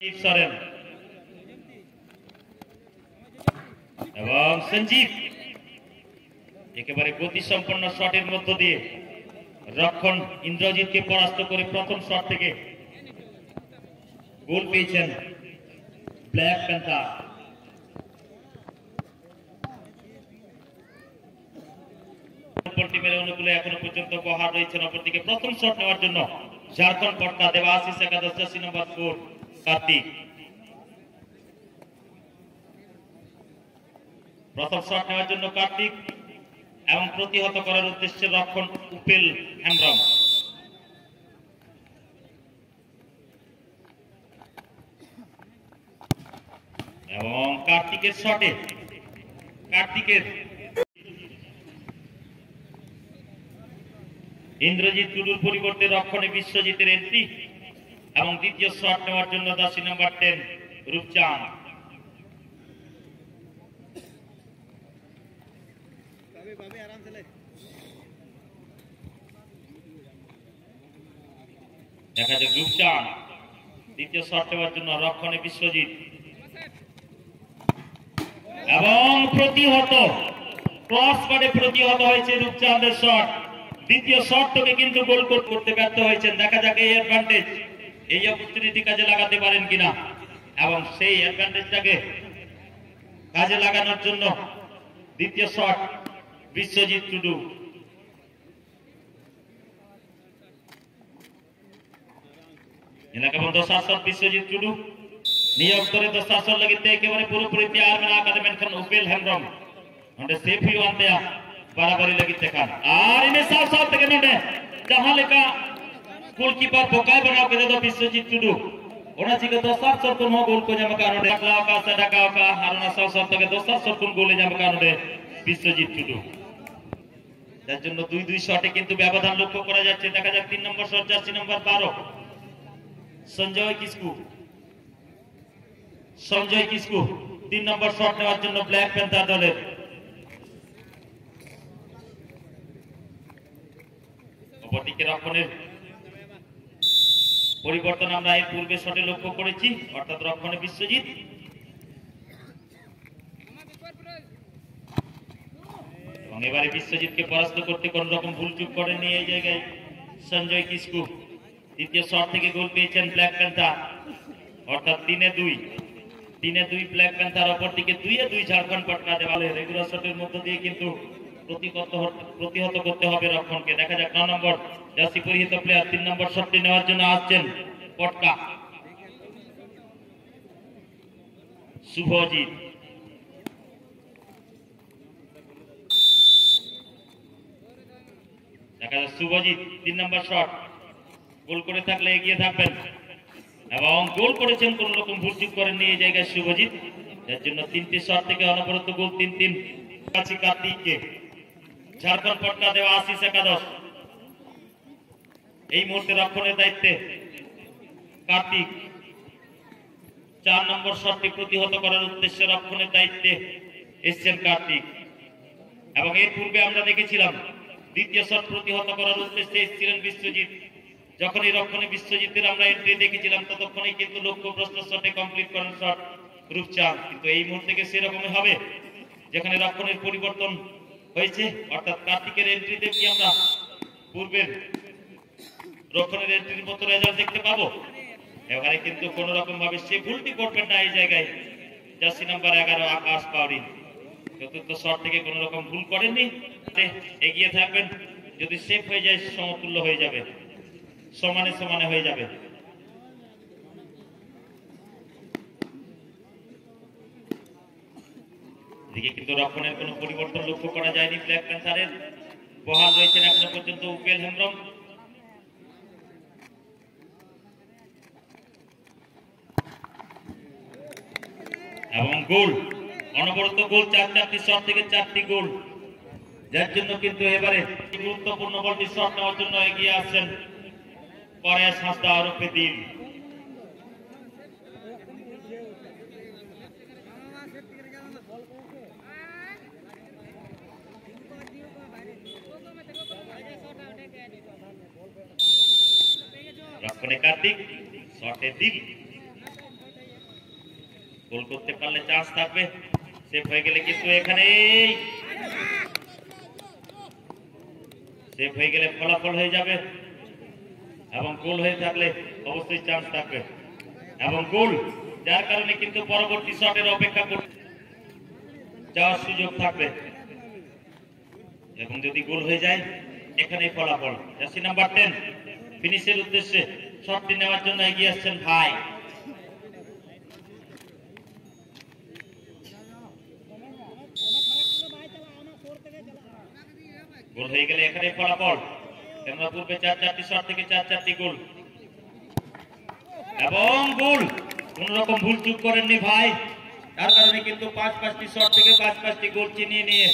সরেন এবং সঞ্জীব একেবারে গতিসম্পন্ন শটের মধ্য দিয়ে রক্ষণ ইন্দ্রজিৎকে পরাস্ত করে প্রথম শট থেকে গোল পেয়েছেন ব্ল্যাক প্যান্থার। টিমের অনুকূলে এখনো পর্যন্ত বহার রয়েছেন। অপরদিকে প্রথম শট নেওয়ার জন্য ঝাড়খণ্ড পটকা দেবাশিস একাদশ জার্সি নম্বর 4 কার্তিক। প্রথম শট নেওয়ার জন্য কার্তিক এবং প্রতিহত করার উদ্দেশ্যে রক্ষণ উপেল হেমব্রম। এবং কার্তিকের শটে ইন্দ্রজিৎ টুডুর পরিবর্তে রক্ষণে বিশ্বজিতের এন্ট্রি এবং দ্বিতীয় শট নেওয়ার জন্য জার্সি নাম্বার 10 রূপচাঁদ। দেখা যাক রূপচাঁদ দ্বিতীয় শট নেওয়ার জন্য রক্ষণে বিশ্বজিৎ এবং প্রতিহত ক্রস করে প্রতিহত হয়েছে রূপচাঁদের শট। দ্বিতীয় শটটাকে কিন্তু গোল করতে ব্যর্থ হয়েছেন। দেখা যাক এই অ্যাডভান্টেজ, এই অপরচুনিটি কাজে লাগাতে পারেন কিনা এবং সেই অ্যাডভান্টেজটাকে কাজে লাগানোর জন্য দ্বিতীয় শট বিশ্বজিৎ টুডু। এলাকা দশা শট বিশ্বজিৎ টুডু নিয়োগ করে দশা শট লাগিতে একেবারে পুরোপুরি तैयार में आकर मेंशन उपेल हेमब्रम नोडे सेफ ही आते बराबरी लगिते खान और इन्हें साफ साफ तक नोडे जहां लेका गोलकीपर बोकाय बनाव के दो विश्वजीत टुडू ओना चिके दशा शट को गोल को जमा कारणोडे ढाकलाव का सडाकाव का हारना साफ साफ तक दशा शट को गोले जमा कारणोडे विश्वजीत टुडू। যার জন্য দুই দুই শটে কিন্তু ব্যবধান লক্ষ্য করা যাচ্ছে। দেখা যাক 3 নম্বর shot jersey number 12 Sanjay Kisku 3 নম্বর শট নেওয়ার জন্য ব্ল্যাক প্যান্থার দলের। অপরদিকে রক্ষণের পরিবর্তন আমরা এর পূর্বে শটে লক্ষ্য করেছি, অর্থাৎ রক্ষণে বিশ্বজিৎ এবং এবারে বিশ্বজিৎকে পরাস্ত করতে কোন রকম ভুল চুক করেননি এই জায়গায় সঞ্জয় কিসকু। দ্বিতীয় শট থেকে গোল পেয়েছেন ব্ল্যাক প্যান্থার, অর্থাৎ 3-2 ব্ল্যাক প্যান্থার। অপরদিকে 2-2 ঝাড়খণ্ড পটকা দেওয়ালে রেগুলার শটের মধ্য দিয়ে কিন্তু প্রতিহত করতে হবে রক্ষণকে। দেখা যাক 9 নম্বর জার্সি পরিহিত প্লেয়ার 3 নম্বর শটটি নেওয়ার জন্য আসছেন পটকা শুভজিৎ। দেখা যাক শুভজিৎ 3 নম্বর শট গোল করে থাকলে এগিয়ে থাকবেন এবং গোল করেছেন, কোন রকম ভুলচুক করেননি এই জায়গায় শুভজিৎ। যার জন্য 3টি শট থেকে অনবরত গোল 3-3 কাছে কার্তিককে। ঝাড়খণ্ড পটকা দেওয়া আশিস একাদশ এই মুহূর্তে রক্ষণের দায়িত্বে কার্তিক। 4 নম্বর শটটি প্রতিহত করার উদ্দেশ্যে রক্ষণের দায়িত্বে এসছেন কার্তিক এবং এর পূর্বে আমরা দেখেছিলাম দ্বিতীয় শট প্রতিহত করার উদ্দেশ্যে এসেছিলেন বিশ্বজিৎ। যখনই রক্ষণে বিশ্বজিতের আমরা এন্ট্রি দেখেছিলাম ততক্ষণই কিন্তু লক্ষ্যভ্রষ্ট শটে কমপ্লিট করেন শট রূপচাঁদ। কিন্তু এই মুহূর্তে সেরকমই হবে, যেখানে রক্ষণের পরিবর্তন হয়েছে, অর্থাৎ কার্তিকের এন্ট্রিতে কি আমরা পূর্বের রক্ষণের এন্ট্রির মতো রেজাল্ট দেখতে পাবো? এবারে কিন্তু কোন রকম ভাবে সে ভুলটি করবেন না এই জায়গায় জার্সি নাম্বার 11 আকাশ পাউরি। চতুর্থ শট থেকে কোন রকম ভুল করেননি, এগিয়ে থাকবেন। যদি সেফ হয়ে যায় সমতুল্য হয়ে যাবে, সমানে সমানে হয়ে যাবে। এদিকে কিন্তু রক্ষণের কোনো পরিবর্তন লক্ষ্য করা যায়নি ব্ল্যাক প্যান্থারের। বহাল রয়েছেন এখনো পর্যন্ত উপেল হেমব্রম এবং গোল অনবরত গোল 4-4টি শট থেকে 4টি গোল। যার জন্য কিন্তু এবারে গুরুত্বপূর্ণ বলটি শট নেওয়ার জন্য এগিয়ে আসছেন পরেশ হাসদা ওরফে দিল। রক্ষণে কার্তিক, শটে দিল গোল করতে পারলে চান্স থাকবে, সেভ হয়ে গেলে কিন্তু এখানে সেভ হয়ে গেলে ফলাফল হয়ে যাবে এবং গোল হয়ে থাকলে অবশ্যই চান্স থাকবে এবং গোল, যার কারণে কিন্তু পরবর্তী শটের অপেক্ষা করতে যাওয়ার সুযোগ থাকবে এবং যদি গোল হয়ে যায় এখানে ফলাফল। জার্সি নাম্বার 10 ফিনিশের উদ্দেশ্যে শটটি নেওয়ার জন্য এগিয়ে আসছেন ভাই। গোল হয়ে গেলে এখানে ফলাফল, কেননা পূর্বে 4-4টি শট থেকে 4-4টি গোল এবং গোল। কোন রকম ভুল চুক করেননি ভাই, তার কারণে কিন্তু 5-5টি শট থেকে 5-5টি গোল চিনিয়ে নিয়ে